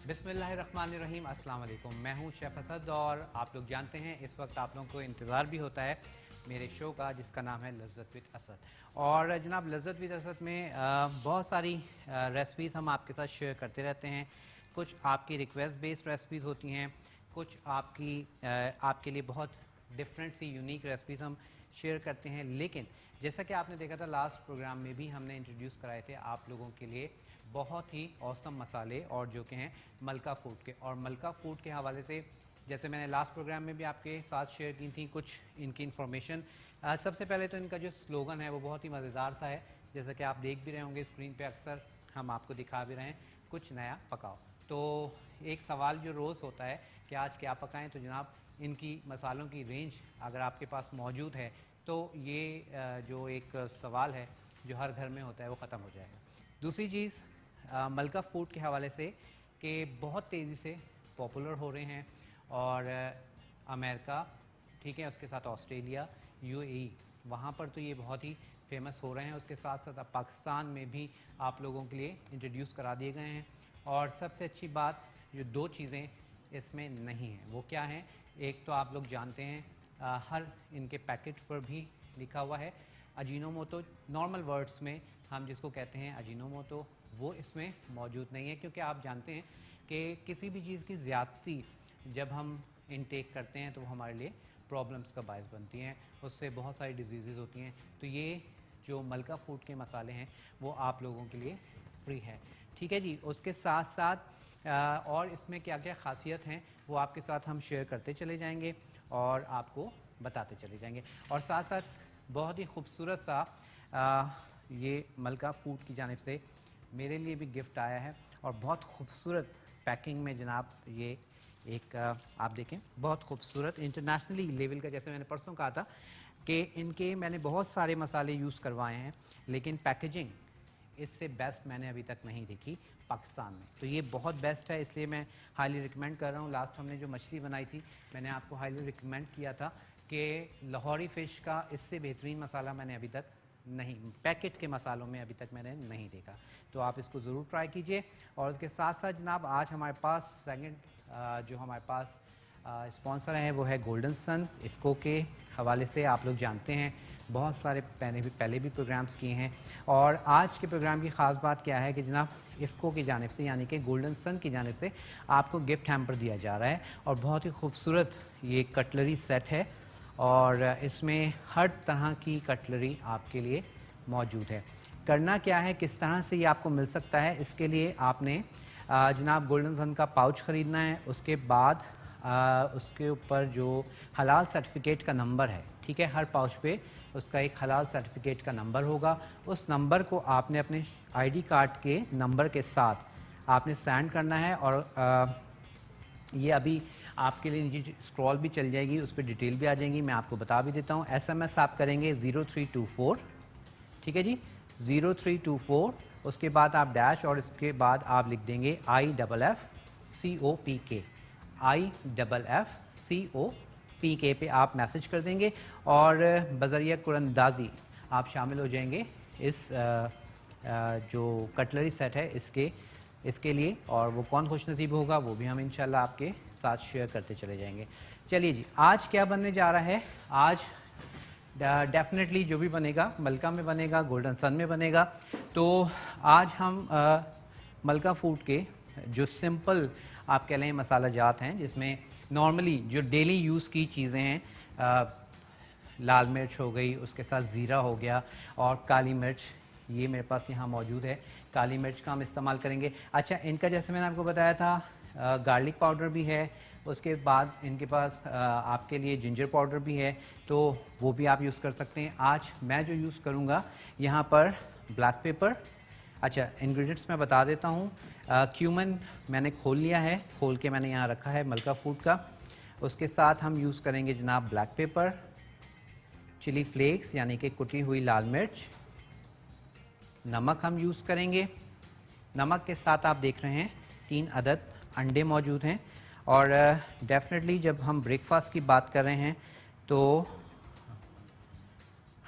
बिस्मिल्लाहिर्रहमानिर्रहीम, अस्सलाम वालेकुम। मैं हूं शेफ़ असद और आप लोग जानते हैं इस वक्त आप लोगों को इंतज़ार भी होता है मेरे शो का जिसका नाम है लज़्ज़त विद असद। और जनाब लज़्ज़त विद असद में बहुत सारी रेसिपीज़ हम आपके साथ शेयर करते रहते हैं। कुछ आपकी रिक्वेस्ट बेस्ड रेसिपीज़ होती हैं, कुछ आपके लिए बहुत डिफरेंट सी यूनिक रेसिपीज़ हम शेयर करते हैं। लेकिन जैसा कि आपने देखा था लास्ट प्रोग्राम में भी हमने इंट्रोड्यूस कराए थे आप लोगों के लिए बहुत ही औसम मसाले और जो कि हैं मलका फूड के। और मलका फूड के हवाले से जैसे मैंने लास्ट प्रोग्राम में भी आपके साथ शेयर की थी कुछ इनकी इन्फॉर्मेशन। सबसे पहले तो इनका जो स्लोगन है वो बहुत ही मज़ेदार सा है, जैसा कि आप देख भी रहे होंगे स्क्रीन पे, अक्सर हम आपको दिखा भी रहे हैं, कुछ नया पकाओ। तो एक सवाल जो रोज़ होता है कि आज क्या पकाएं, तो जनाब इनकी मसालों की रेंज अगर आपके पास मौजूद है तो ये जो एक सवाल है जो हर घर में होता है वो ख़त्म हो जाएगा। दूसरी चीज़ मलका फूड के हवाले से कि बहुत तेज़ी से पॉपुलर हो रहे हैं और अमेरिका, ठीक है, उसके साथ ऑस्ट्रेलिया, यूएई, वहाँ पर तो ये बहुत ही फेमस हो रहे हैं। उसके साथ साथ अब पाकिस्तान में भी आप लोगों के लिए इंट्रोड्यूस करा दिए गए हैं। और सबसे अच्छी बात, जो दो चीज़ें इसमें नहीं हैं वो क्या हैं, एक तो आप लोग जानते हैं हर इनके पैकेट पर भी लिखा हुआ है अजीनोमोटो। नॉर्मल वर्ड्स में हम जिसको कहते हैं अजीनोमोटो, वो इसमें मौजूद नहीं है, क्योंकि आप जानते हैं कि किसी भी चीज़ की ज़्यादती जब हम इनटेक करते हैं तो वो हमारे लिए प्रॉब्लम्स का बायस बनती हैं, उससे बहुत सारी डिजीज़ होती हैं। तो ये जो मलका फूड के मसाले हैं वो आप लोगों के लिए फ्री है, ठीक है जी। उसके साथ साथ और इसमें क्या क्या खासियत हैं वो आपके साथ हम शेयर करते चले जाएंगे और आपको बताते चले जाएंगे। और साथ साथ बहुत ही खूबसूरत सा ये मलका फूड की जानिब से मेरे लिए भी गिफ्ट आया है और बहुत खूबसूरत पैकिंग में जनाब ये एक आप देखें बहुत खूबसूरत इंटरनेशनली लेवल का। जैसे मैंने परसों कहा था कि इनके मैंने बहुत सारे मसाले यूज़ करवाए हैं लेकिन पैकेजिंग इससे बेस्ट मैंने अभी तक नहीं देखी पाकिस्तान में। तो ये बहुत बेस्ट है, इसलिए मैं हाईली रिकमेंड कर रहा हूँ। लास्ट हमने जो मछली बनाई थी मैंने आपको हाईली रिकमेंड किया था कि लाहौरी फ़िश का इससे बेहतरीन मसाला मैंने अभी तक नहीं, पैकेट के मसालों में अभी तक मैंने नहीं देखा। तो आप इसको ज़रूर ट्राई कीजिए। और उसके साथ साथ जनाब आज हमारे पास सेकंड जो हमारे पास स्पॉन्सर है वो है गोल्डन सन। इफ़को के हवाले से आप लोग जानते हैं बहुत सारे पहले भी प्रोग्राम्स किए हैं। और आज के प्रोग्राम की ख़ास बात क्या है कि जनाब इफ़को की जानिब से यानी कि गोल्डन सन की जानिब से आपको गिफ्ट हैम्पर दिया जा रहा है और बहुत ही खूबसूरत ये कटलरी सेट है और इसमें हर तरह की कटलरी आपके लिए मौजूद है। करना क्या है, किस तरह से ये आपको मिल सकता है, इसके लिए आपने जनाब गोल्डन सन का पाउच ख़रीदना है। उसके बाद उसके ऊपर जो हलाल सर्टिफिकेट का नंबर है, ठीक है, हर पाउच पे उसका एक हलाल सर्टिफिकेट का नंबर होगा। उस नंबर को आपने अपने आईडी कार्ड के नंबर के साथ आपने सेंड करना है और ये अभी आपके लिए नीचे स्क्रॉल भी चल जाएगी, उस पर डिटेल भी आ जाएंगी, मैं आपको बता भी देता हूँ। SMS आप करेंगे 0324, ठीक है जी, 0324, उसके बाद आप डैश और उसके बाद आप लिख देंगे IFFCOPK, IFFCOPK पे आप मैसेज कर देंगे और बज़रिया कुरंदाजी आप शामिल हो जाएंगे इस जो कटलरी सेट है इसके लिए। और वो कौन खुशनसीब होगा वो भी हम इंशाल्लाह आपके साथ शेयर करते चले जाएंगे। चलिए जी, आज क्या बनने जा रहा है, आज डेफिनेटली जो भी बनेगा मलका में बनेगा, गोल्डन सन में बनेगा। तो आज हम मलका फूड के जो सिंपल आप कह लें मसाला जात हैं जिसमें नॉर्मली जो डेली यूज़ की चीज़ें हैं, लाल मिर्च हो गई, उसके साथ ज़ीरा हो गया और काली मिर्च, ये मेरे पास यहाँ मौजूद है, काली मिर्च का हम इस्तेमाल करेंगे। अच्छा, इनका जैसे मैंने आपको बताया था गार्लिक पाउडर भी है, उसके बाद इनके पास आपके लिए जिंजर पाउडर भी है, तो वो भी आप यूज़ कर सकते हैं। आज मैं जो यूज़ करूँगा यहाँ पर ब्लैक पेपर। अच्छा, इंग्रेडिएंट्स मैं बता देता हूँ। क्यूमन मैंने खोल लिया है, खोल के मैंने यहाँ रखा है मलका फूड का। उसके साथ हम यूज़ करेंगे जनाब ब्लैक पेपर, चिली फ्लेक्स यानी कि कुटी हुई लाल मिर्च, नमक हम यूज़ करेंगे। नमक के साथ आप देख रहे हैं 3 अदद अंडे मौजूद हैं। और डेफिनेटली जब हम ब्रेकफास्ट की बात कर रहे हैं तो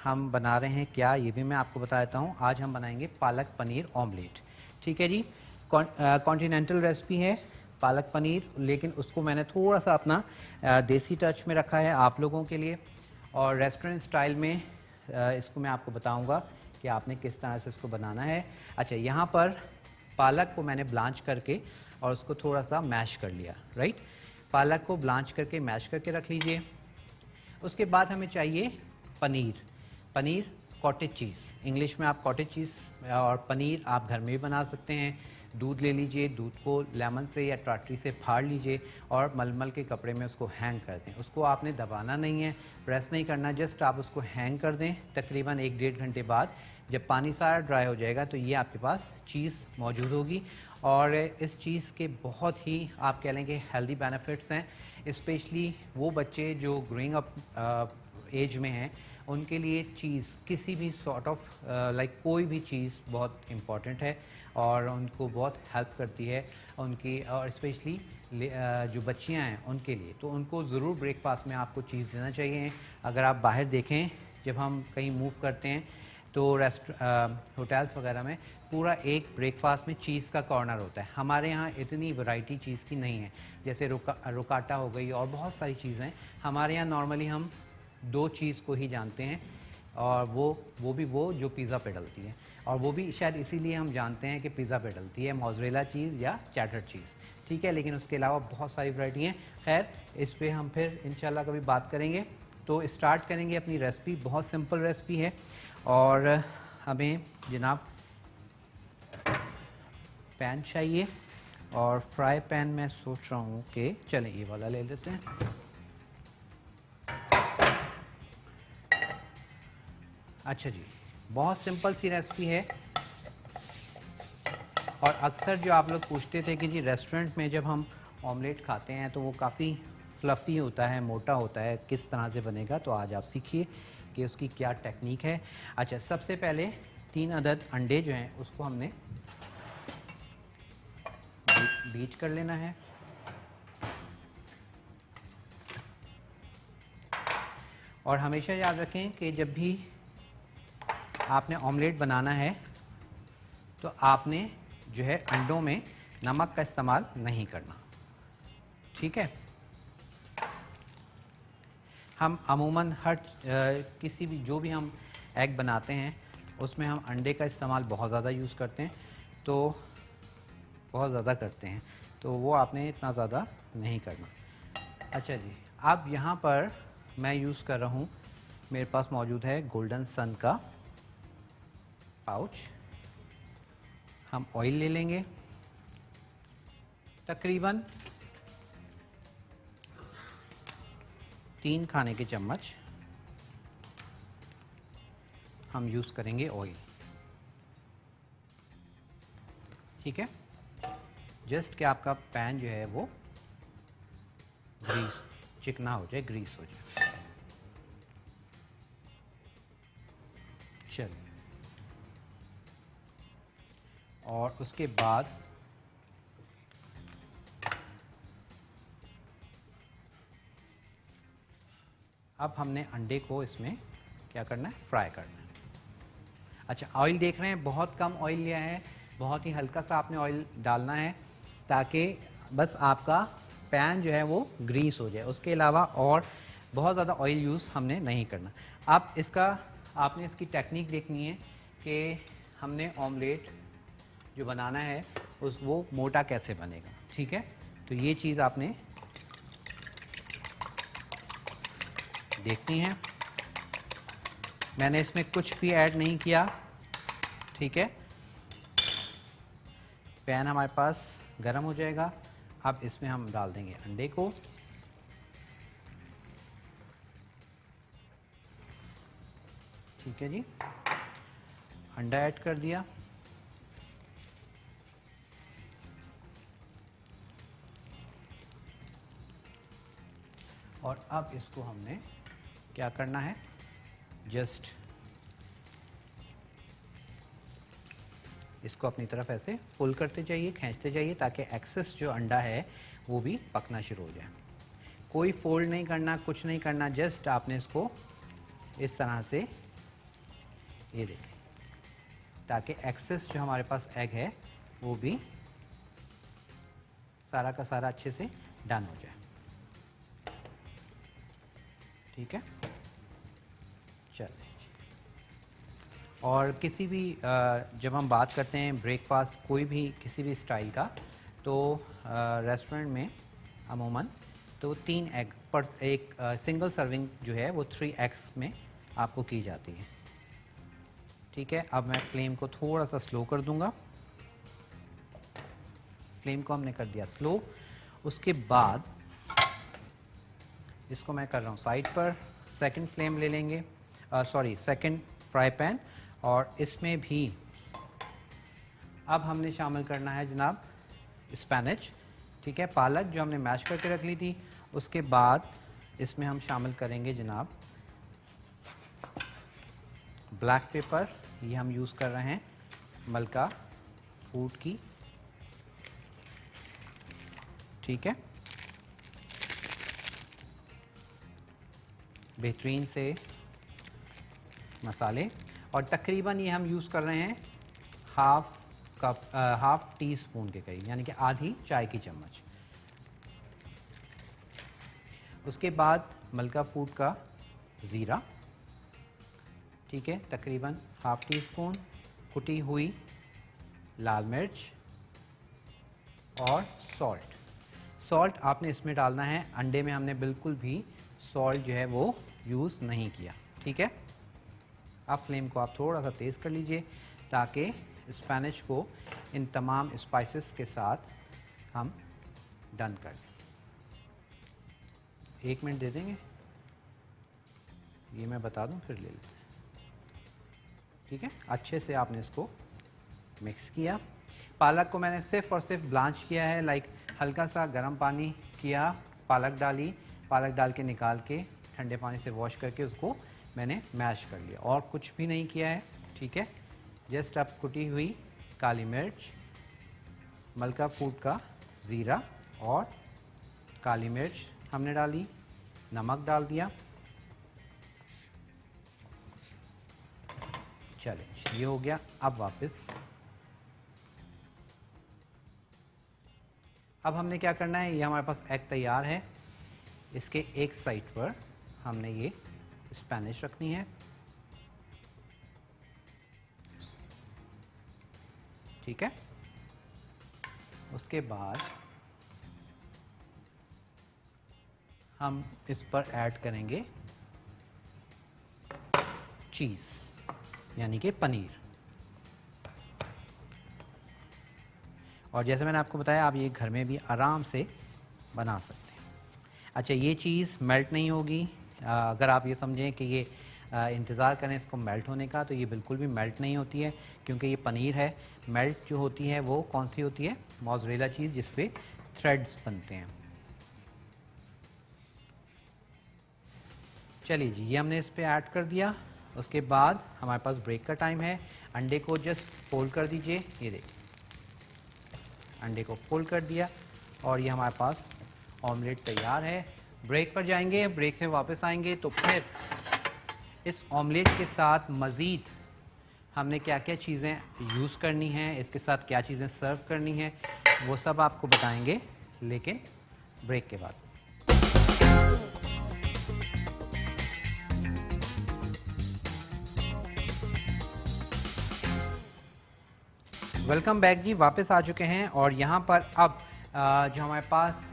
हम बना रहे हैं क्या, ये भी मैं आपको बता देता हूँ। आज हम बनाएंगे पालक पनीर ऑमलेट, ठीक है जी। कॉन्टिनेंटल रेसिपी है, पालक पनीर, लेकिन उसको मैंने थोड़ा सा अपना देसी टच में रखा है आप लोगों के लिए। और रेस्टोरेंट स्टाइल में इसको मैं आपको बताऊंगा कि आपने किस तरह से इसको बनाना है। अच्छा, यहाँ पर पालक को मैंने ब्लांच करके और उसको थोड़ा सा मैश कर लिया, राइट। पालक को ब्लांच करके मैश करके रख लीजिए। उसके बाद हमें चाहिए पनीर। पनीर कॉटेज चीज़, इंग्लिश में आप कॉटेज चीज़, और पनीर आप घर में भी बना सकते हैं। दूध ले लीजिए, दूध को लेमन से या टाटरी से फाड़ लीजिए और मलमल के कपड़े में उसको हैंग कर दें। उसको आपने दबाना नहीं है, प्रेस नहीं करना, जस्ट आप उसको हैंग कर दें। तकरीबन 1-1.5 घंटे बाद जब पानी सारा ड्राई हो जाएगा तो ये आपके पास चीज़ मौजूद होगी। और इस चीज़ के बहुत ही आप कह लेंगे हेल्दी बेनिफिट्स हैं, स्पेशली वो बच्चे जो ग्रोइंग अप एज में हैं उनके लिए चीज़ किसी भी सॉर्ट ऑफ लाइक कोई भी चीज़ बहुत इम्पॉर्टेंट है और उनको बहुत हेल्प करती है उनकी, और स्पेशली जो बच्चियां हैं उनके लिए तो उनको ज़रूर ब्रेकफास्ट में आपको चीज़ देना चाहिए। अगर आप बाहर देखें, जब हम कहीं मूव करते हैं तो होटल्स वगैरह में पूरा एक ब्रेकफास्ट में चीज़ का कॉर्नर होता है। हमारे यहाँ इतनी वैरायटी चीज़ की नहीं है, जैसे रोकाटा हो गई और बहुत सारी चीज़ें। हमारे यहाँ नॉर्मली हम 2 चीज़ को ही जानते हैं, और वो भी जो पिज़्ज़ा पे डलती है, और वो भी शायद इसीलिए हम जानते हैं कि पिज़्ज़ा पे डलती है, मोज़रेला चीज़ या चैटर चीज़, ठीक है। लेकिन उसके अलावा बहुत सारी वैरायटी हैं। खैर, इस पे हम फिर इंशाल्लाह कभी बात करेंगे। तो स्टार्ट करेंगे अपनी रेसिपी। बहुत सिंपल रेसिपी है और हमें जनाब पैन चाहिए, और फ्राई पैन मैं सोच रहा हूँ कि चलें ये वाला ले लेते हैं। अच्छा जी, बहुत सिंपल सी रेसिपी है, और अक्सर जो आप लोग पूछते थे कि जी रेस्टोरेंट में जब हम ऑमलेट खाते हैं तो वो काफ़ी फ्लफ़ी होता है, मोटा होता है, किस तरह से बनेगा, तो आज आप सीखिए कि उसकी क्या टेक्निक है। अच्छा, सबसे पहले 3 अदद अंडे जो हैं उसको हमने बीट कर लेना है। और हमेशा याद रखें कि जब भी आपने ऑमलेट बनाना है तो आपने जो है अंडों में नमक का इस्तेमाल नहीं करना, ठीक है। हम अमूमन हर किसी भी जो भी हम एग बनाते हैं उसमें हम अंडे का इस्तेमाल बहुत ज़्यादा यूज़ करते हैं, तो बहुत ज़्यादा करते हैं, तो वो आपने इतना ज़्यादा नहीं करना। अच्छा जी, अब यहाँ पर मैं यूज़ कर रहा हूँ, मेरे पास मौजूद है गोल्डन सन का पाउच। हम ऑयल ले लेंगे, तकरीबन 3 खाने के चम्मच हम यूज़ करेंगे ऑयल, ठीक है। जस्ट कि आपका पैन जो है वो ग्रीस चिकना हो जाए, ग्रीस हो जाए। चलिए, और उसके बाद अब हमने अंडे को इसमें क्या करना है, फ्राई करना है। अच्छा, ऑयल देख रहे हैं बहुत कम ऑयल लिया है, बहुत ही हल्का सा आपने ऑयल डालना है ताकि बस आपका पैन जो है वो ग्रीस हो जाए। उसके अलावा और बहुत ज़्यादा ऑयल यूज़ हमने नहीं करना। अब आपने इसकी टेक्निक देखनी है कि हमने ऑमलेट जो बनाना है वो मोटा कैसे बनेगा, ठीक है। तो ये चीज़ आपने देखनी है। मैंने इसमें कुछ भी ऐड नहीं किया, ठीक है। पैन हमारे पास गर्म हो जाएगा। अब इसमें हम डाल देंगे अंडे को, ठीक है जी। अंडा ऐड कर दिया, और अब इसको हमने क्या करना है, जस्ट इसको अपनी तरफ ऐसे पुल करते जाइए, खींचते जाइए, ताकि एक्सेस जो अंडा है वो भी पकना शुरू हो जाए। कोई फोल्ड नहीं करना, कुछ नहीं करना, जस्ट आपने इसको इस तरह से, ये देखें, ताकि एक्सेस जो हमारे पास एग है वो भी सारा का सारा अच्छे से डन हो जाए। ठीक है, चलिए। और किसी भी जब हम बात करते हैं ब्रेकफास्ट कोई भी किसी भी स्टाइल का, तो रेस्टोरेंट में अमूमन तो 3 एग पर एक सिंगल सर्विंग जो है वो 3 एग्स में आपको की जाती है। ठीक है, अब मैं फ्लेम को थोड़ा सा स्लो कर दूंगा। फ्लेम को हमने कर दिया स्लो। उसके बाद इसको मैं कर रहा हूँ साइड पर। सेकंड फ्लेम ले लेंगे, सेकंड फ्राई पैन, और इसमें भी अब हमने शामिल करना है जनाब स्पैनिच। ठीक है, पालक जो हमने मैश करके रख ली थी। उसके बाद इसमें हम शामिल करेंगे जनाब ब्लैक पेपर, ये हम यूज़ कर रहे हैं मलका फूड की। ठीक है, बेहतरीन से मसाले, और तकरीबन ये हम यूज़ कर रहे हैं हाफ टी स्पून के करीब, यानी कि आधी चाय की चम्मच। उसके बाद मलका फूड का ज़ीरा, ठीक है, तकरीबन हाफ टी स्पून। कुटी हुई लाल मिर्च और सॉल्ट आपने इसमें डालना है। अंडे में हमने बिल्कुल भी सॉल्ट जो है वो यूज़ नहीं किया। ठीक है, अब फ्लेम को आप थोड़ा सा तेज़ कर लीजिए ताकि स्पैनिश को इन तमाम स्पाइसेस के साथ हम डन कर दें। 1 मिनट दे देंगे, ये मैं बता दूं फिर ले लेते हैं। ठीक है, अच्छे से आपने इसको मिक्स किया। पालक को मैंने सिर्फ और सिर्फ ब्लांच किया है, लाइक हल्का सा गर्म पानी किया, पालक डाली, पालक डाल के निकाल के ठंडे पानी से वॉश करके उसको मैंने मैश कर लिया, और कुछ भी नहीं किया है। ठीक है, जस्ट अब कुटी हुई काली मिर्च, मलका फूड का ज़ीरा और काली मिर्च हमने डाली, नमक डाल दिया। चलिए, ये हो गया। अब हमने क्या करना है, ये हमारे पास एग तैयार है। इसके एक साइड पर हमने ये स्पैनिश रखनी है। ठीक है, उसके बाद हम इस पर ऐड करेंगे चीज़, यानी कि पनीर। और जैसे मैंने आपको बताया, आप ये घर में भी आराम से बना सकते हैं। अच्छा, ये चीज़ मेल्ट नहीं होगी। अगर आप ये समझें कि ये इंतज़ार करें इसको मेल्ट होने का, तो ये बिल्कुल भी मेल्ट नहीं होती है, क्योंकि ये पनीर है। मेल्ट जो होती है वो कौन सी होती है? मोज़रेला चीज़, जिस पे थ्रेड्स बनते हैं। चलिए जी, ये हमने इस पर ऐड कर दिया। उसके बाद हमारे पास ब्रेक का टाइम है। अंडे को जस्ट फोल्ड कर दीजिए, ये देखिए अंडे को फोल्ड कर दिया, और ये हमारे पास ऑमलेट तैयार है। ब्रेक पर जाएंगे, ब्रेक से वापस आएंगे तो फिर इस ऑमलेट के साथ मज़ीद हमने क्या क्या चीज़ें यूज़ करनी हैं, इसके साथ क्या चीज़ें सर्व करनी हैं, वो सब आपको बताएंगे, लेकिन ब्रेक के बाद। वेलकम बैक जी, वापस आ चुके हैं। और यहाँ पर अब जो हमारे पास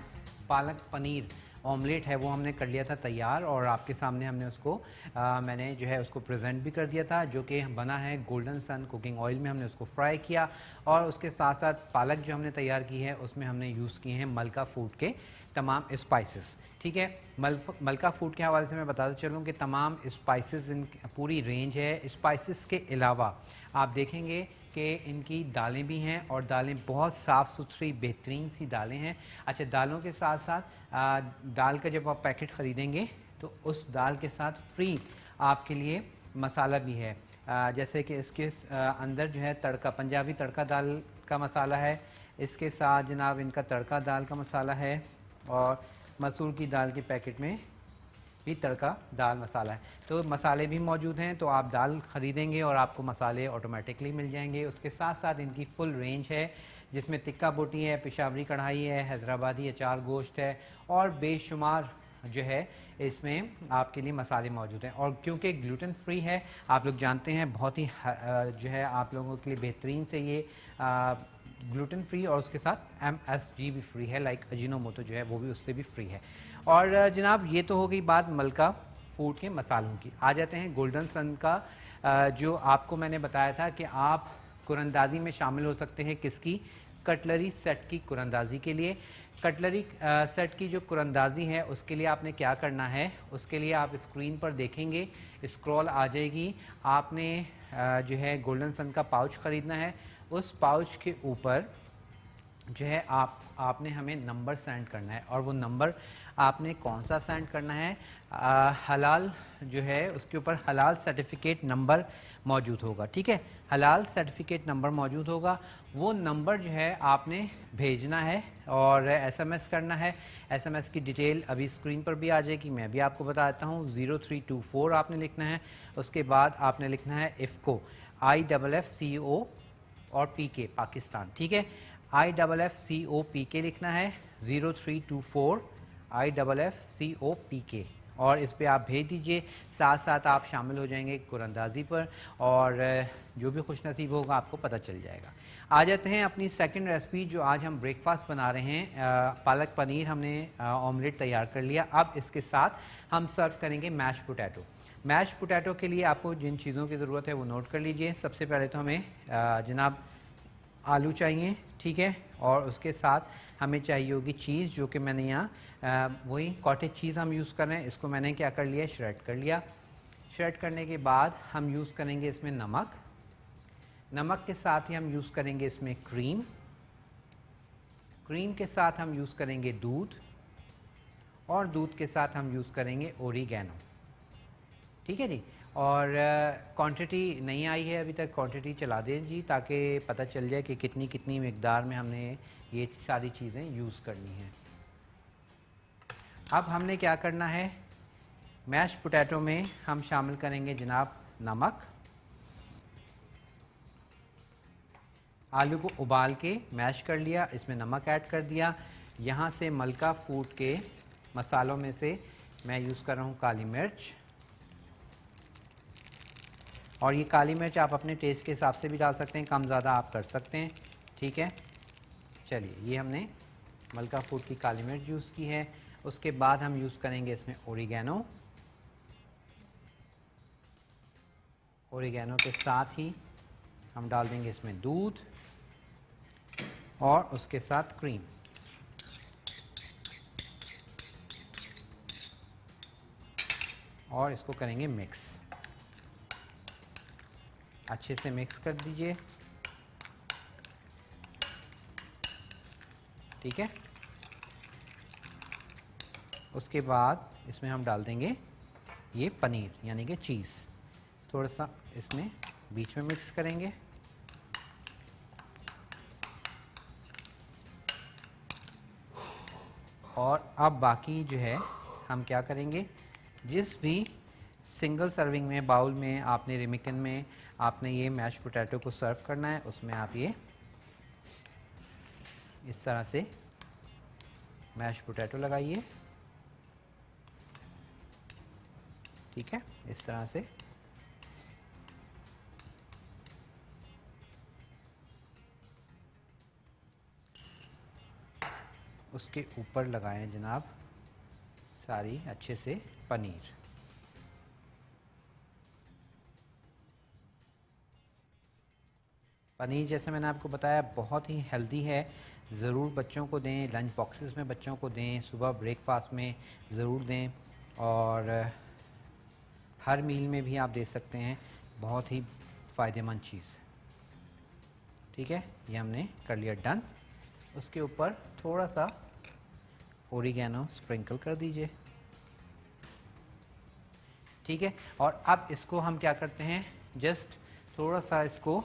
पालक पनीर ऑमलेट है वो हमने कर लिया था तैयार, और आपके सामने हमने उसको मैंने जो है उसको प्रेजेंट भी कर दिया था, जो कि बना है गोल्डन सन कुकिंग ऑयल में। हमने उसको फ्राई किया, और उसके साथ साथ पालक जो हमने तैयार की है उसमें हमने यूज़ किए हैं मलका फूड के तमाम स्पाइसेस। ठीक है, मलका फूड के हवाले से मैं बताता चलूँ कि तमाम स्पाइसेस, इन पूरी रेंज है। स्पाइसेस के अलावा आप देखेंगे कि इनकी दालें भी हैं, और दालें बहुत साफ़ सुथरी बेहतरीन सी दालें हैं। अच्छा, दालों के साथ साथ दाल का जब आप पैकेट ख़रीदेंगे तो उस दाल के साथ फ्री आपके लिए मसाला भी है। जैसे कि इसके अंदर जो है तड़का, पंजाबी तड़का दाल का मसाला है, इसके साथ जनाब इनका तड़का दाल का मसाला है, और मसूर की दाल के पैकेट में भी तड़का दाल मसाला है। तो मसाले भी मौजूद हैं, तो आप दाल ख़रीदेंगे और आपको मसाले ऑटोमेटिकली मिल जाएंगे। उसके साथ साथ इनकी फुल रेंज है, जिसमें तिक्का बोटी है, पेशावरी कढ़ाई है, हैदराबादी अचार गोश्त है और बेशुमार जो है इसमें आपके लिए मसाले मौजूद हैं। और क्योंकि ग्लूटेन फ्री है, आप लोग जानते हैं, बहुत ही जो है आप लोगों के लिए बेहतरीन से ये ग्लूटेन फ्री और उसके साथ MSG भी फ्री है, लाइक अजीनोमोटो जो है वो भी उससे भी फ्री है। और जनाब ये तो हो गई बात मलका फूड के मसालों की। आ जाते हैं गोल्डन सन का, जो आपको मैंने बताया था कि आप कुरंदाजी में शामिल हो सकते हैं। किसकी? कटलरी सेट की कुरंदाजी के लिए। कटलरी सेट की जो कुरंदाजी है उसके लिए आपने क्या करना है, उसके लिए आप स्क्रीन पर देखेंगे, स्क्रॉल आ जाएगी, आपने जो है गोल्डन सन का पाउच ख़रीदना है। उस पाउच के ऊपर जो है आपने हमें नंबर सेंड करना है, और वो नंबर आपने कौन सा सेंड करना है, हलाल जो है उसके ऊपर हलाल सर्टिफिकेट नंबर मौजूद होगा। ठीक है, हलाल सर्टिफिकेट नंबर मौजूद होगा, वो नंबर जो है आपने भेजना है और SMS करना है। SMS की डिटेल अभी स्क्रीन पर भी आ जाएगी, मैं भी आपको बता देता हूँ। 0324 आपने लिखना है। उसके बाद आपने लिखना है IFCO, IFFCO और PK पाकिस्तान। ठीक है, IFFCOPK लिखना है, 0324 IFFCOPK, और इस पे आप भेज दीजिए। साथ साथ आप शामिल हो जाएंगे कुरंदाजी पर, और जो भी खुश नसीब होगा आपको पता चल जाएगा। आ जाते हैं अपनी सेकंड रेसिपी, जो आज हम ब्रेकफास्ट बना रहे हैं। पालक पनीर हमने ऑमलेट तैयार कर लिया। अब इसके साथ हम सर्व करेंगे मैश पोटैटो। मैश पोटैटो के लिए आपको जिन चीज़ों की ज़रूरत है वो नोट कर लीजिए। सबसे पहले तो हमें जनाब आलू चाहिए, ठीक है, और उसके साथ हमें चाहिए होगी चीज़, जो कि मैंने यहाँ वही कॉटेज चीज़ हम यूज़ कर रहे हैं। इसको मैंने क्या कर लिया, श्रेड कर लिया। श्रेड करने के बाद हम यूज़ करेंगे इसमें नमक। नमक के साथ ही हम यूज़ करेंगे इसमें क्रीम। क्रीम के साथ हम यूज़ करेंगे दूध, और दूध के साथ हम यूज़ करेंगे ओरिगैनो। ठीक है जी, और क्वांटिटी नहीं आई है अभी तक, क्वांटिटी चला दें जी, ताकि पता चल जाए कि कितनी कितनी मिकदार में हमने ये सारी चीज़ें यूज़ करनी हैं। अब हमने क्या करना है, मैश पोटैटो में हम शामिल करेंगे जनाब नमक। आलू को उबाल के मैश कर लिया, इसमें नमक ऐड कर दिया। यहाँ से मलका फूड के मसालों में से मैं यूज़ कर रहा हूँ काली मिर्च, और ये काली मिर्च आप अपने टेस्ट के हिसाब से भी डाल सकते हैं, कम ज़्यादा आप कर सकते हैं। ठीक है, चलिए, ये हमने मलका फूड की काली मिर्च यूज़ की है। उसके बाद हम यूज़ करेंगे इसमें ओरिगैनो। ओरिगैनो के साथ ही हम डाल देंगे इसमें दूध, और उसके साथ क्रीम। और इसको करेंगे मिक्स, अच्छे से मिक्स कर दीजिए। ठीक है, उसके बाद इसमें हम डाल देंगे ये पनीर, यानी कि चीज़। थोड़ा सा इसमें बीच में मिक्स करेंगे, और अब बाकी जो है हम क्या करेंगे, जिस भी सिंगल सर्विंग में बाउल में आपने रेमिकन में आपने ये मैश पोटैटो को सर्व करना है, उसमें आप ये इस तरह से मैश पोटैटो लगाइए। ठीक है, इस तरह से। उसके ऊपर लगाएं जनाब सारी अच्छे से पनीर। पनीर जैसे मैंने आपको बताया बहुत ही हेल्दी है, ज़रूर बच्चों को दें, लंच बॉक्सेस में बच्चों को दें, सुबह ब्रेकफास्ट में ज़रूर दें, और हर मील में भी आप दे सकते हैं, बहुत ही फ़ायदेमंद चीज़। ठीक है, ये हमने कर लिया डन। उसके ऊपर थोड़ा सा ओरिगैनो स्प्रिंकल कर दीजिए। ठीक है, और अब इसको हम क्या करते हैं, जस्ट थोड़ा सा इसको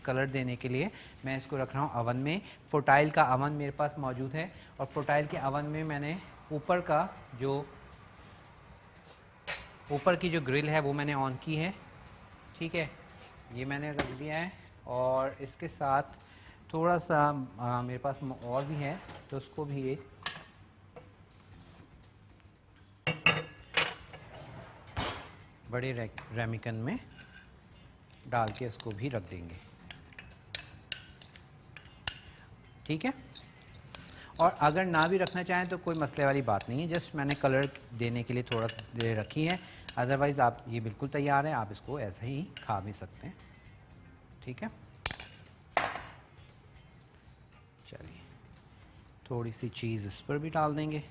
कलर देने के लिए मैं इसको रख रहा हूँ अवन में। फोटाइल का अवन मेरे पास मौजूद है, और फोटाइल के अवन में मैंने ऊपर की जो ग्रिल है वो मैंने ऑन की है। ठीक है, ये मैंने रख दिया है, और इसके साथ थोड़ा सा मेरे पास और भी है, तो उसको भी एक बड़े रेमिकन में डाल के उसको भी रख देंगे। ठीक है। और अगर ना भी रखना चाहें तो कोई मसले वाली बात नहीं है, जस्ट मैंने कलर देने के लिए थोड़ा देर रखी है। अदरवाइज़ आप ये बिल्कुल तैयार है, आप इसको ऐसे ही खा भी सकते हैं। ठीक है, चलिए थोड़ी सी चीज़ इस पर भी डाल देंगे।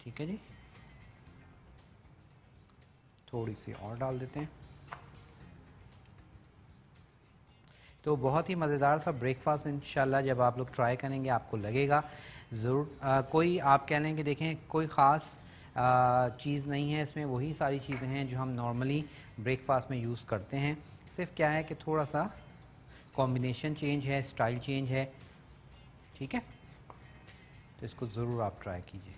ठीक है जी, थोड़ी सी और डाल देते हैं। तो बहुत ही मज़ेदार सा ब्रेकफास्ट इंशाल्लाह जब आप लोग ट्राई करेंगे आपको लगेगा ज़रूर। कोई आप कह लेंगे देखें कोई ख़ास चीज़ नहीं है इसमें, वही सारी चीज़ें हैं जो हम नॉर्मली ब्रेकफास्ट में यूज़ करते हैं। सिर्फ क्या है कि थोड़ा सा कॉम्बिनेशन चेंज है, स्टाइल चेंज है। ठीक है, तो इसको ज़रूर आप ट्राई कीजिए।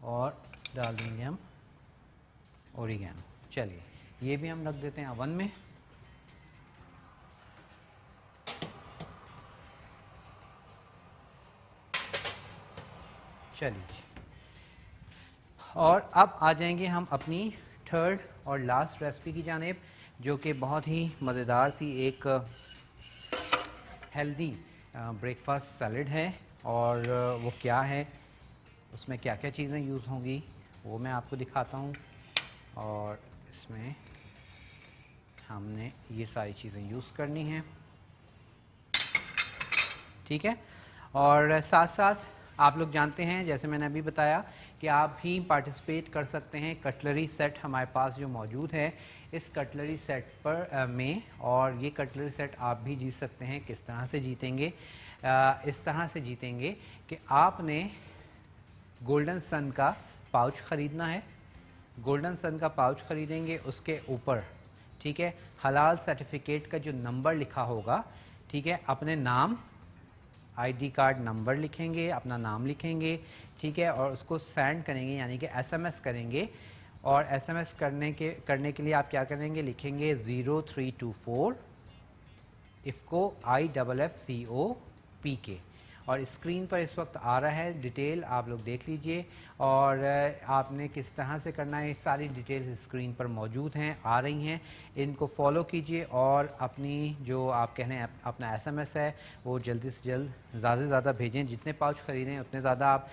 और डाल देंगे हम ओरिगेनो। चलिए ये भी हम रख देते हैं अवन में। चलिए, और अब आ जाएंगे हम अपनी थर्ड और लास्ट रेसिपी की जानिब, जो कि बहुत ही मज़ेदार सी एक हेल्दी ब्रेकफास्ट सैलड है। और वो क्या है, उसमें क्या क्या चीज़ें यूज़ होंगी वो मैं आपको दिखाता हूँ। और इसमें हमने ये सारी चीज़ें यूज़ करनी हैं। ठीक है, और साथ साथ आप लोग जानते हैं जैसे मैंने अभी बताया कि आप भी पार्टिसिपेट कर सकते हैं कटलरी सेट हमारे पास जो मौजूद है इस कटलरी सेट पर में। और ये कटलरी सेट आप भी जीत सकते हैं। किस तरह से जीतेंगे? इस तरह से जीतेंगे कि आपने गोल्डन सन का पाउच ख़रीदना है। गोल्डन सन का पाउच ख़रीदेंगे, उसके ऊपर ठीक है हलाल सर्टिफिकेट का जो नंबर लिखा होगा, ठीक है, अपने नाम आईडी कार्ड नंबर लिखेंगे, अपना नाम लिखेंगे, ठीक है, और उसको सेंड करेंगे यानी कि एसएमएस करेंगे। और एसएमएस करने के लिए आप क्या करेंगे, लिखेंगे 0324 इफ़को IFFCOPK। और स्क्रीन पर इस वक्त आ रहा है डिटेल, आप लोग देख लीजिए। और आपने किस तरह से करना है, सारी डिटेल्स स्क्रीन पर मौजूद हैं, आ रही हैं। इनको फॉलो कीजिए और अपनी जो आप कह रहे हैं अपना एसएमएस है वो जल्दी से जल्द ज़्यादा से ज़्यादा भेजें। जितने पाउच ख़रीदें उतने ज़्यादा आप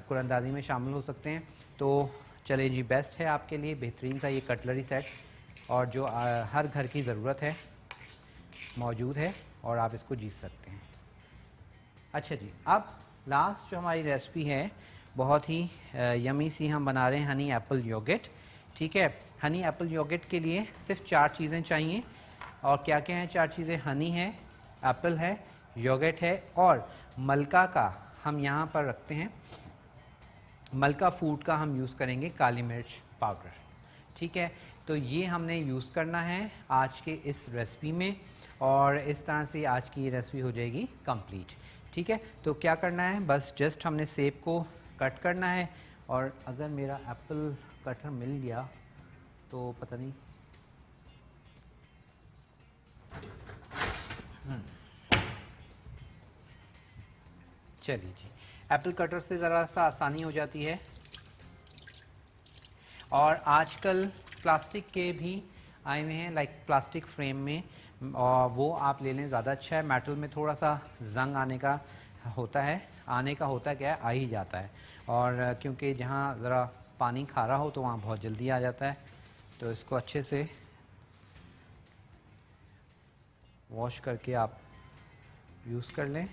कुरानदानी में शामिल हो सकते हैं। तो चलें जी, बेस्ट है आपके लिए बेहतरीन सा ये कटलरी सेट और जो हर घर की ज़रूरत है मौजूद है और आप इसको जीत सकते हैं। अच्छा जी, अब लास्ट जो हमारी रेसिपी है बहुत ही यमी सी हम बना रहे हैं हनी एप्पल योगर्ट। ठीक है, हनी एप्पल योगर्ट के लिए सिर्फ 4 चीज़ें चाहिए। और क्या क्या हैं 4 चीज़ें? हनी है, एप्पल है, योगर्ट है और मलका का हम यहाँ पर रखते हैं, मलका फूड का हम यूज़ करेंगे काली मिर्च पाउडर। ठीक है, तो ये हमने यूज़ करना है आज के इस रेसिपी में और इस तरह से आज की ये रेसिपी हो जाएगी कंप्लीट। ठीक है, तो क्या करना है, बस जस्ट हमने सेब को कट करना है। और अगर मेरा एप्पल कटर मिल गया तो पता नहीं, चलिए जी, एप्पल कटर से ज़रा सा आसानी हो जाती है। और आजकल प्लास्टिक के भी आए हुए हैं, लाइक प्लास्टिक फ्रेम में, और वो आप ले लें, ज़्यादा अच्छा है। मेटल में थोड़ा सा जंग आने का होता है, क्या है, आ ही जाता है। और क्योंकि जहाँ ज़रा पानी खारा हो तो वहाँ बहुत जल्दी आ जाता है। तो इसको अच्छे से वॉश करके आप यूज़ कर लें।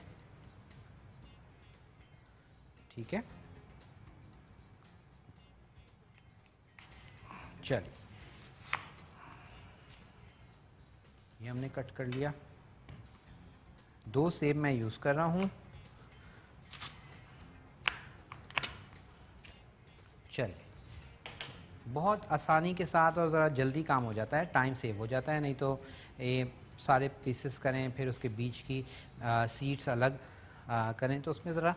ठीक है, चलिए ये हमने कट कर लिया। 2 सेब मैं यूज़ कर रहा हूँ। चलिए, बहुत आसानी के साथ और ज़रा जल्दी काम हो जाता है, टाइम सेव हो जाता है। नहीं तो ये सारे पीसेस करें फिर उसके बीच की सीड्स अलग करें तो उसमें ज़रा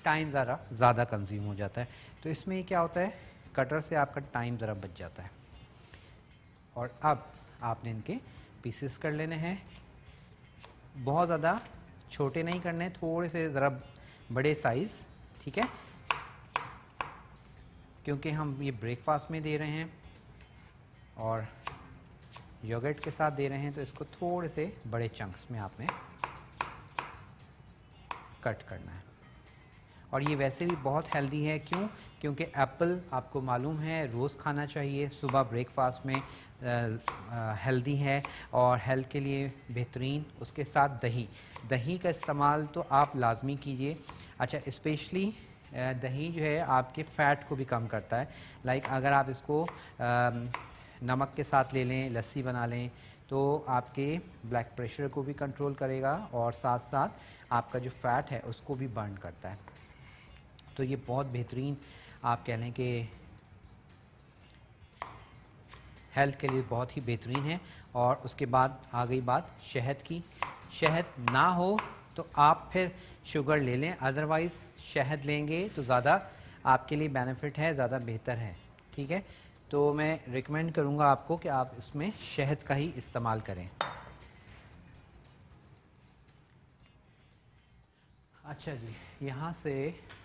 टाइम ज़्यादा कंज्यूम हो जाता है। तो इसमें क्या होता है, कटर से आपका टाइम ज़रा बच जाता है। और अब आपने इनके पीसेस कर लेने हैं, बहुत ज़्यादा छोटे नहीं करने, थोड़े से ज़रा बड़े साइज़, ठीक है, क्योंकि हम ये ब्रेकफास्ट में दे रहे हैं और योगर्ट के साथ दे रहे हैं, तो इसको थोड़े से बड़े चंक्स में आपने कट करना है। और ये वैसे भी बहुत हेल्दी है, क्यों? क्योंकि एप्पल आपको मालूम है रोज़ खाना चाहिए, सुबह ब्रेकफास्ट में हेल्दी है और हेल्थ के लिए बेहतरीन। उसके साथ दही का इस्तेमाल तो आप लाजमी कीजिए। अच्छा, स्पेशली दही जो है आपके फ़ैट को भी कम करता है। लाइक अगर आप इसको नमक के साथ ले लें, लस्सी बना लें, तो आपके ब्लड प्रेशर को भी कंट्रोल करेगा और साथ साथ आपका जो फ़ैट है उसको भी बर्न करता है। तो ये बहुत बेहतरीन आप कह लें कि हेल्थ के लिए बहुत ही बेहतरीन है। और उसके बाद आ गई बात शहद की। शहद ना हो तो आप फिर शुगर ले लें, अदरवाइज़ शहद लेंगे तो ज़्यादा आपके लिए बेनिफिट है, ज़्यादा बेहतर है, ठीक है। तो मैं रिकमेंड करूँगा आपको कि आप इसमें शहद का ही इस्तेमाल करें। अच्छा जी, यहाँ से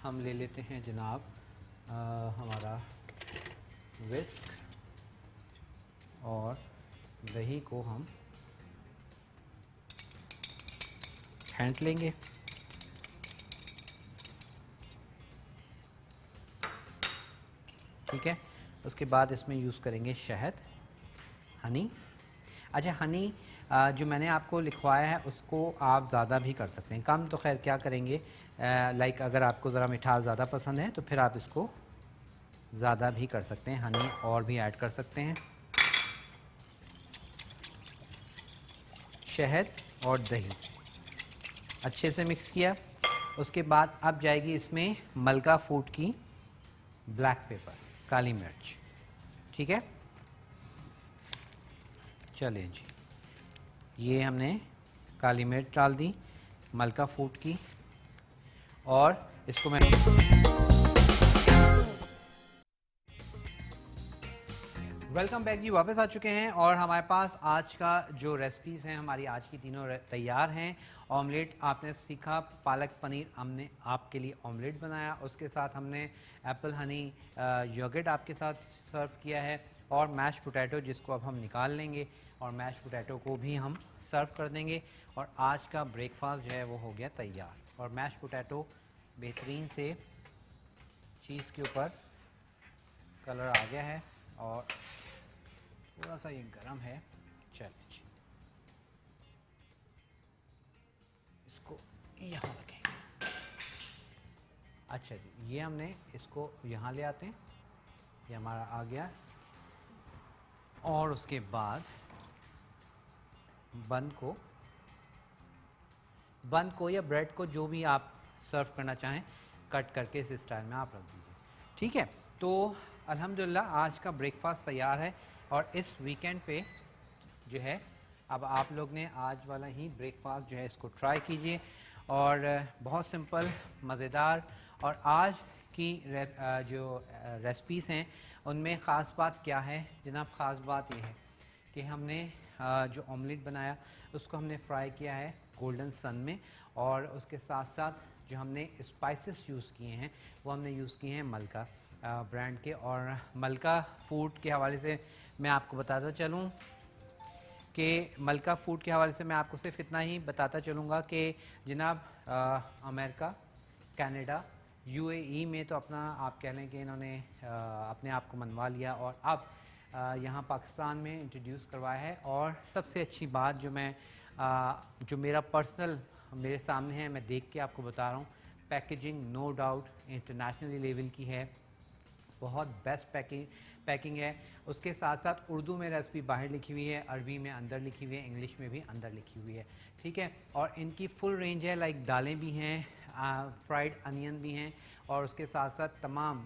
हम ले लेते हैं जनाब हमारा विस्क और दही को हम फेंट लेंगे। ठीक है, उसके बाद इसमें यूज़ करेंगे शहद, हनी। अच्छा, हनी जो मैंने आपको लिखवाया है उसको आप ज़्यादा भी कर सकते हैं, कम तो खैर क्या करेंगे, लाइक अगर आपको ज़रा मिठास ज़्यादा पसंद है तो फिर आप इसको ज़्यादा भी कर सकते हैं, हनी और भी ऐड कर सकते हैं। शहद और दही अच्छे से मिक्स किया। उसके बाद अब जाएगी इसमें मलका फूड की ब्लैक पेपर, काली मिर्च, ठीक है। चलिए जी, ये हमने काली मिर्च डाल दी मलका फूड की, और इसको मैं वेलकम बैक जी, वापस आ चुके हैं। और हमारे पास आज का जो रेसिपीज़ हैं हमारी आज की तीनों तैयार हैं। ऑमलेट आपने सीखा, पालक पनीर हमने आपके लिए ऑमलेट बनाया, उसके साथ हमने एप्पल हनी योगर्ट आपके साथ सर्व किया है, और मैश पोटैटो जिसको अब हम निकाल लेंगे और मैश पोटैटो को भी हम सर्व कर देंगे। और आज का ब्रेकफास्ट जो है वो हो गया तैयार। और मैश पोटैटो बेहतरीन से चीज़ के ऊपर कलर आ गया है और थोड़ा सा ये गरम है। चलिए इसको यहाँ रखेंगे। अच्छा जी, ये हमने इसको यहाँ ले आते हैं, ये हमारा आ गया। और उसके बाद बन को या ब्रेड को जो भी आप सर्व करना चाहें कट करके इस स्टाइल में आप रख दीजिए, ठीक है। तो अल्हम्दुलिल्लाह आज का ब्रेकफास्ट तैयार है। और इस वीकेंड पे जो है अब आप लोग ने आज वाला ही ब्रेकफास्ट जो है इसको ट्राई कीजिए, और बहुत सिंपल, मज़ेदार। और आज की जो रेसिपीज़ हैं उनमें ख़ास बात क्या है जनाब? ख़ास बात ये है कि हमने जो ऑमलेट बनाया उसको हमने फ्राई किया है गोल्डन सन में, और उसके साथ साथ जो हमने स्पाइसेस यूज़ किए हैं वो हमने यूज़ किए हैं मलका ब्रांड के। और मलका फूड के हवाले से मैं आपको बताता चलूँ कि मलका फूड के हवाले से मैं आपको सिर्फ इतना ही बताता चलूँगा कि जनाब अमेरिका, कनाडा, यूएई में तो अपना आप कह लें कि इन्होंने अपने आप को मनवा लिया, और अब यहाँ पाकिस्तान में इंट्रोड्यूस करवाया है। और सबसे अच्छी बात जो मेरा पर्सनल मेरे सामने है, मैं देख के आपको बता रहा हूँ, packaging no doubt international level की है, बहुत बेस्ट पैकिंग है। उसके साथ साथ उर्दू में रेसिपी बाहर लिखी हुई है, अरबी में अंदर लिखी हुई है, इंग्लिश में भी अंदर लिखी हुई है, ठीक है। और इनकी फुल रेंज है, लाइक दालें भी हैं, फ्राइड अनियन भी हैं, और उसके साथ साथ तमाम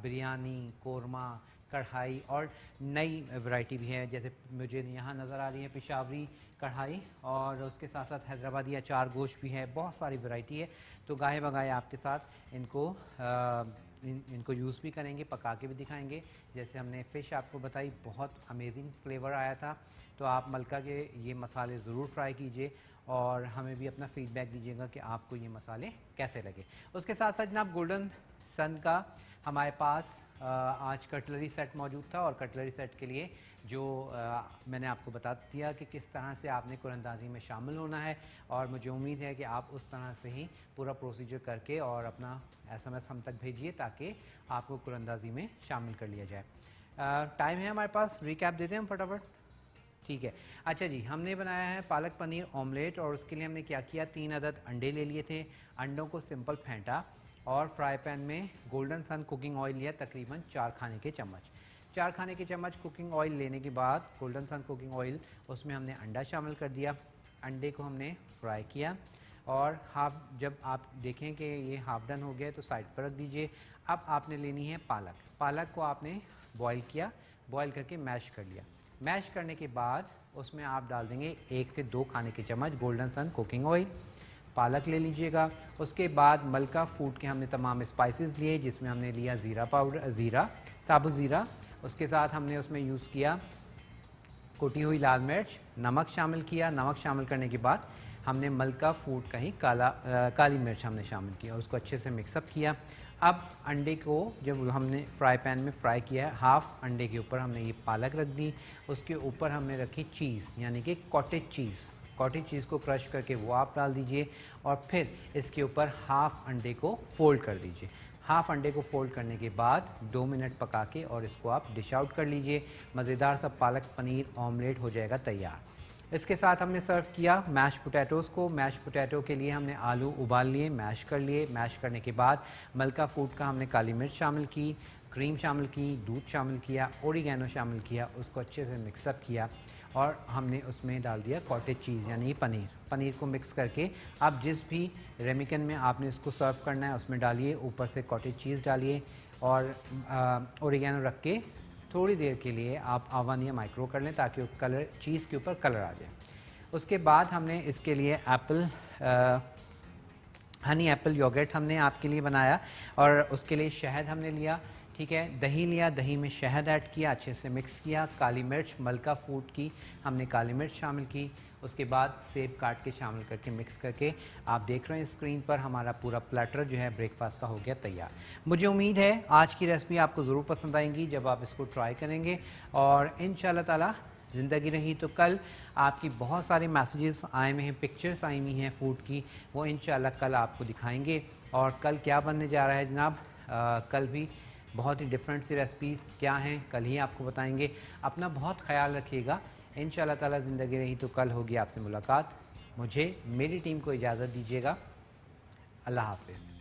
बिरयानी, कोरमा, कढ़ाई और नई वैरायटी भी है, जैसे मुझे यहाँ नज़र आ रही है पेशावरी कढ़ाई, और उसके साथ साथ हैदराबादी अचार गोश्त भी है, बहुत सारी वैरायटी है। तो गाहे बगाहे आपके साथ इनको यूज़ भी करेंगे, पका के भी दिखाएंगे। जैसे हमने फ़िश आपको बताई, बहुत अमेजिंग फ्लेवर आया था। तो आप मलका के ये मसाले ज़रूर ट्राई कीजिए और हमें भी अपना फ़ीडबैक दीजिएगा कि आपको ये मसाले कैसे लगे। उसके साथ साथ जनाब गोल्डन सन का हमारे पास आज कटलरी सेट मौजूद था, और कटलरी सेट के लिए जो मैंने आपको बता दिया कि किस तरह से आपने कुरंदाजी में शामिल होना है, और मुझे उम्मीद है कि आप उस तरह से ही पूरा प्रोसीजर करके और अपना SMS हम तक भेजिए ताकि आपको कुरंदाजी में शामिल कर लिया जाए। टाइम है हमारे पास, रिकैप देते हैं हम फटाफट, ठीक है। अच्छा जी, हमने बनाया है पालक पनीर ऑमलेट, और उसके लिए हमने क्या किया, 3 अदद अंडे ले लिए थे। अंडों को सिंपल फेंटा और फ्राई पैन में गोल्डन सन कुकिंग ऑयल लिया, तकरीबन 4 खाने के चम्मच। 4 खाने के चम्मच कुकिंग ऑयल लेने के बाद गोल्डन सन कुकिंग ऑयल, उसमें हमने अंडा शामिल कर दिया। अंडे को हमने फ्राई किया, और जब आप देखें कि ये हाफ डन हो गया तो साइड पर रख दीजिए। अब आपने लेनी है पालक। पालक को आपने बॉईल किया, बॉईल करके मैश कर लिया। मैश करने के बाद उसमें आप डाल देंगे 1 से 2 खाने के चम्मच गोल्डन सन कुकिंग ऑयल। पालक ले लीजिएगा। उसके बाद मलका फूड के हमने तमाम स्पाइसेस लिए, जिसमें हमने लिया ज़ीरा पाउडर, साबुत ज़ीरा। उसके साथ हमने उसमें यूज़ किया कुटी हुई लाल मिर्च, नमक शामिल किया। नमक शामिल करने के बाद हमने मलका फूड का ही काली मिर्च हमने शामिल किया और उसको अच्छे से मिक्सअप किया। अब अंडे को जब हमने फ्राई पैन में फ्राई किया है, हाफ़ अंडे के ऊपर हमने ये पालक रख दी। उसके ऊपर हमने रखी चीज़, यानी कि कॉटेज चीज़। कॉटेज चीज़ को क्रश करके वो आप डाल दीजिए, और फिर इसके ऊपर हाफ़ अंडे को फ़ोल्ड कर दीजिए। हाफ़ अंडे को फ़ोल्ड करने के बाद 2 मिनट पका के और इसको आप डिश आउट कर लीजिए। मज़ेदार सा पालक पनीर ऑमलेट हो जाएगा तैयार। इसके साथ हमने सर्व किया मैश पोटैटोज़ को। मैश पोटैटो के लिए हमने आलू उबाल लिए, मैश कर लिए। मैश करने के बाद मलका फूड का हमने काली मिर्च शामिल की, क्रीम शामिल की, दूध शामिल किया, ओरिगैनो शामिल किया, उसको अच्छे से मिक्सअप किया, और हमने उसमें डाल दिया कॉटेज चीज़ यानी पनीर। पनीर को मिक्स करके आप जिस भी रेमिकन में आपने इसको सर्व करना है उसमें डालिए, ऊपर से कॉटेज चीज़ डालिए, और ओरिगैनो रख के थोड़ी देर के लिए आप ओवन या माइक्रो कर लें ताकि वो कलर, चीज़ के ऊपर कलर आ जाए। उसके बाद हमने इसके लिए हनी एप्पल योगर्ट हमने आपके लिए बनाया, और उसके लिए शहद हमने लिया, ठीक है, दही लिया, दही में शहद ऐड किया, अच्छे से मिक्स किया। काली मिर्च, मलका फूड की हमने काली मिर्च शामिल की। उसके बाद सेब काट के शामिल करके मिक्स करके आप देख रहे हैं स्क्रीन पर हमारा पूरा प्लेटर जो है ब्रेकफास्ट का हो गया तैयार। मुझे उम्मीद है आज की रेसिपी आपको ज़रूर पसंद आएंगी जब आप इसको ट्राई करेंगे, और इंशाल्लाह ताला ज़िंदगी रही तो कल आपकी बहुत सारे मैसेजेस आए हुए हैं, पिक्चर्स आई हुई हैं फूड की, वो इंशाल्लाह कल आपको दिखाएंगे। और कल क्या बनने जा रहा है जनाब, कल भी बहुत ही डिफरेंट सी रेसिपीज़ क्या हैं कल ही आपको बताएंगे। अपना बहुत ख्याल रखिएगा। इंशाल्लाह ताला ज़िंदगी रही तो कल होगी आपसे मुलाकात। मुझे, मेरी टीम को इजाज़त दीजिएगा। अल्लाह हाफ़िज़।